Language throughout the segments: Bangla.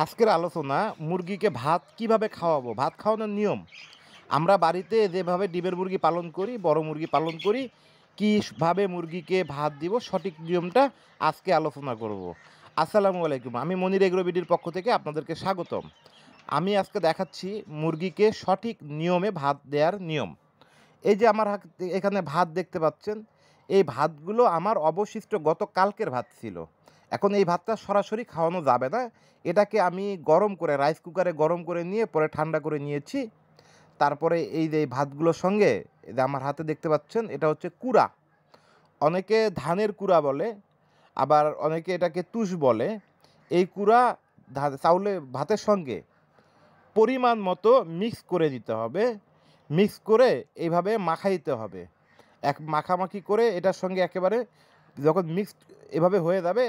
আজকের আলোচনা মুরগিকে ভাত কিভাবে খাওয়াবো, ভাত খাওয়ানোর নিয়ম। আমরা বাড়িতে যেভাবে ডিমের মুরগি পালন করি, বড় মুরগি পালন করি, কীভাবে মুরগিকে ভাত দিব সঠিক নিয়মটা আজকে আলোচনা করব। আসসালামু আলাইকুম, আমি মনির এগ্রোবিডির পক্ষ থেকে আপনাদেরকে স্বাগতম। আমি আজকে দেখাচ্ছি মুরগিকে সঠিক নিয়মে ভাত দেওয়ার নিয়ম। এই যে আমার এখানে ভাত দেখতে পাচ্ছেন, এই ভাতগুলো আমার অবশিষ্ট গতকালকের ভাত ছিল। এখন এই ভাতটা সরাসরি খাওয়ানো যাবে না। এটাকে আমি গরম করে রাইস কুকারে গরম করে নিয়ে পরে ঠান্ডা করে নিয়েছি। তারপরে এই যে এই ভাতগুলোর সঙ্গে এই যে আমার হাতে দেখতে পাচ্ছেন, এটা হচ্ছে কুড়া। অনেকে ধানের কুড়া বলে, আবার অনেকে এটাকে তুষ বলে। এই কুড়া চাউলে ভাতের সঙ্গে পরিমাণ মতো মিক্স করে দিতে হবে। মিক্স করে এইভাবে মাখাইতে হবে। মাখামাখি করে এটার সঙ্গে একেবারে যখন মিক্সড এভাবে হয়ে যাবে,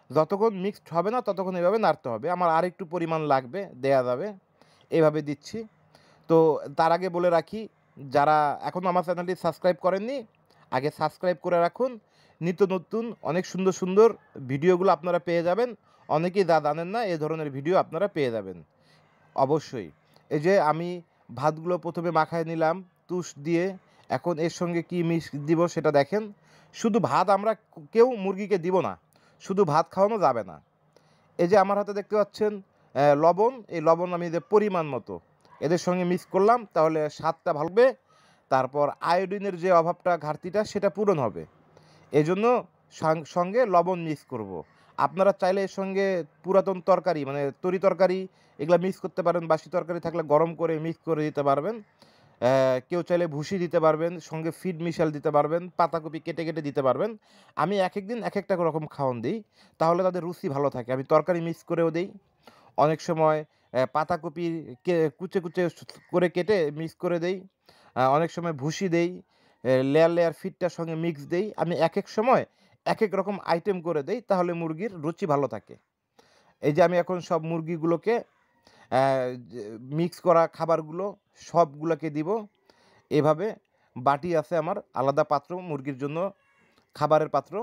যতক্ষণ মিক্সড হবে না ততক্ষণ এভাবে নাড়তে হবে। আমার আরেকটু পরিমাণ লাগবে, দেয়া যাবে। এভাবে দিচ্ছি। তো তার আগে বলে রাখি, যারা এখনও আমার চ্যানেলটি সাবস্ক্রাইব করেননি, আগে সাবস্ক্রাইব করে রাখুন। নিত্য নতুন অনেক সুন্দর সুন্দর ভিডিওগুলো আপনারা পেয়ে যাবেন। অনেকেই যা জানেন না এ ধরনের ভিডিও আপনারা পেয়ে যাবেন অবশ্যই। এই যে আমি ভাতগুলো প্রথমে মাখায় নিলাম তুষ দিয়ে। এখন এর সঙ্গে কি মিক্স দিব সেটা দেখেন। শুধু ভাত আমরা কেউ মুরগিকে দিব না, শুধু ভাত খাওয়ানো যাবে না। এই যে আমার হাতে দেখতে পাচ্ছেন লবণ, এই লবণ আমি যে পরিমাণ মতো এদের সঙ্গে মিক্স করলাম, তাহলে স্বাদটা ভালো হবে। তারপর আয়োডিনের যে অভাবটা, ঘাটতিটা সেটা পূরণ হবে। এজন্য সঙ্গে লবণ মিক্স করব। আপনারা চাইলে এর সঙ্গে পুরাতন তরকারি মানে তরি তরকারি এগুলো মিক্স করতে পারেন। বাসি তরকারি থাকলে গরম করে মিক্স করে দিতে পারবেন। কেউ চাইলে ভুসি দিতে পারবেন, সঙ্গে ফিড মিশাল দিতে পারবেন, পাতাকপি কেটে কেটে দিতে পারবেন। আমি একেক দিন একেকটা রকম খাওয়ান দিই, তাহলে তাদের রুচি ভালো থাকে। আমি তরকারি মিক্স করেও দেই। অনেক সময় পাতাকপি কুচে কুচে করে কেটে মিক্স করে দেই। অনেক সময় ভুসি দেই, লেয়ার লেয়ার ফিডটার সঙ্গে মিক্স দেই। আমি একেক সময় একেক রকম আইটেম করে দেই, তাহলে মুরগির রুচি ভালো থাকে। এই যে আমি এখন সব মুরগিগুলোকে মিক্স করা খাবারগুলো সবগুলোকে দিব। এভাবে বাটি আছে আমার, আলাদা পাত্র মুরগির জন্য খাবারের পাত্র।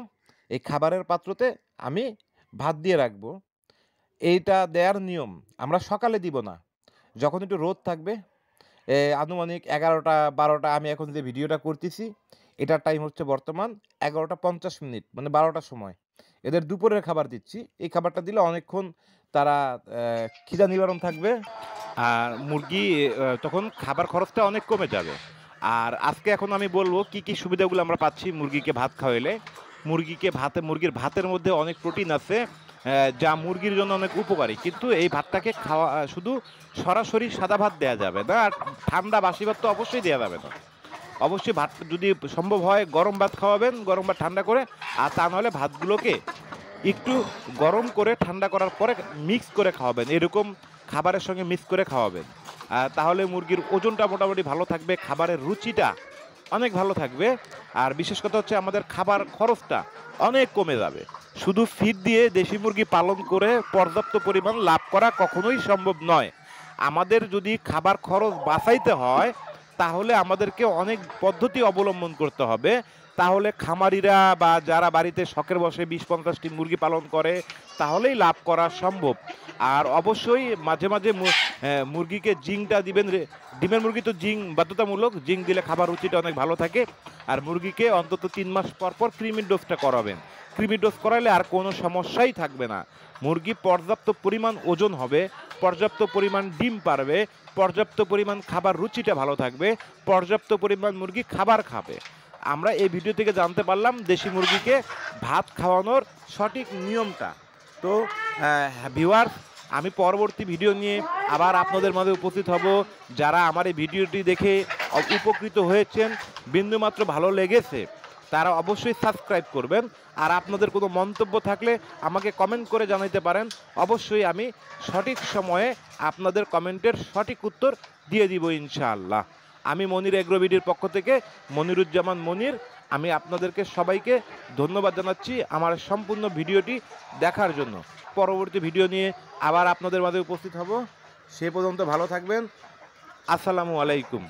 এই খাবারের পাত্রতে আমি ভাত দিয়ে রাখবো। এইটা দেয়ার নিয়ম আমরা সকালে দিব না, যখন একটু রোদ থাকবে। আনুমানিক ১১টা ১২টা, আমি এখন যে ভিডিওটা করতেছি এটার টাইম হচ্ছে বর্তমান ১১টা ৫০ মানে ১২টার সময়। এদের দুপুরের খাবার দিচ্ছি। এই খাবারটা দিলে অনেকক্ষণ তারা খিদা নিবারণ থাকবে, আর মুরগি তখন খাবার খরচটা অনেক কমে যাবে। আর আজকে এখন আমি বলবো কি কি সুবিধাগুলো আমরা পাচ্ছি মুরগিকে ভাত খাওয়াইলে। মুরগির ভাতের মধ্যে অনেক প্রোটিন আছে, যা মুরগির জন্য অনেক উপকারী। কিন্তু এই ভাতটাকে খাওয়া শুধু সরাসরি সাদা ভাত দেওয়া যাবে না, আর ঠান্ডা বাসি ভাত তো অবশ্যই দেওয়া যাবে না। অবশ্যই ভাত যদি সম্ভব হয় গরম ভাত খাওয়াবেন, গরম ভাত ঠান্ডা করে। আর তা নাহলে ভাতগুলোকে একটু গরম করে ঠান্ডা করার পরে মিক্স করে খাওয়াবেন, এরকম খাবারের সঙ্গে মিক্স করে খাওয়াবেন। তাহলে মুরগির ওজনটা মোটামুটি ভালো থাকবে, খাবারের রুচিটা অনেক ভালো থাকবে। আর বিশেষ কথা হচ্ছে আমাদের খাবার খরচটা অনেক কমে যাবে। শুধু ফিড দিয়ে দেশি মুরগি পালন করে পর্যাপ্ত পরিমাণ লাভ করা কখনোই সম্ভব নয়। আমাদের যদি খাবার খরচ বাঁচাইতে হয়, তাহলে আমাদেরকে অনেক পদ্ধতি অবলম্বন করতে হবে। তাহলে খামারিরা বা যারা বাড়িতে শখের বসে ২০-৫০টি মুরগি পালন করে, তাহলেই লাভ করা সম্ভব। আর অবশ্যই মাঝে মাঝে মুরগিকে জিঙ্কটা দিবেন। ডিমের মুরগি তো জিঙ্ক বাধ্যতামূলক, জিঙ্ক দিলে খাবার রুচিটা অনেক ভালো থাকে। আর মুরগিকে অন্তত ৩ মাস পর পর কৃমির ডোজটা করাবেন। কৃমির ডোজ করাইলে আর কোনো সমস্যাই থাকবে না। মুরগি পর্যাপ্ত পরিমাণ ওজন হবে, পর্যাপ্ত পরিমাণ ডিম পারবে, পর্যাপ্ত পরিমাণ খাবার রুচিটা ভালো থাকবে, পর্যাপ্ত পরিমাণ মুরগি খাবার খাবে। আমরা এই ভিডিও থেকে জানতে পারলাম দেশি মুরগিকে ভাত খাওয়ানোর সঠিক নিয়মটা। তো ভিউয়ার্স, আমি পরবর্তী ভিডিও নিয়ে আবার আপনাদের মাঝে উপস্থিত হব। যারা আমার এই ভিডিওটি দেখে উপকৃত হয়েছেন, বিন্দুমাত্র ভালো লেগেছে, তারা অবশ্যই সাবস্ক্রাইব করবেন। আর আপনাদের কোনো মন্তব্য থাকলে আমাকে কমেন্ট করে জানাতে পারেন। অবশ্যই আমি সঠিক সময়ে আপনাদের কমেন্টের সঠিক উত্তর দিয়ে দিব ইনশাআল্লাহ। আমি মনির এগ্রোবিডির পক্ষ থেকে মনিরুজ্জামান মনির, আমি আপনাদেরকে সবাইকে ধন্যবাদ জানাচ্ছি আমার সম্পূর্ণ ভিডিওটি দেখার জন্য। পরবর্তী ভিডিও নিয়ে আবার আপনাদের মাঝে উপস্থিত হব। সে পর্যন্ত ভালো থাকবেন। আসসালামু আলাইকুম।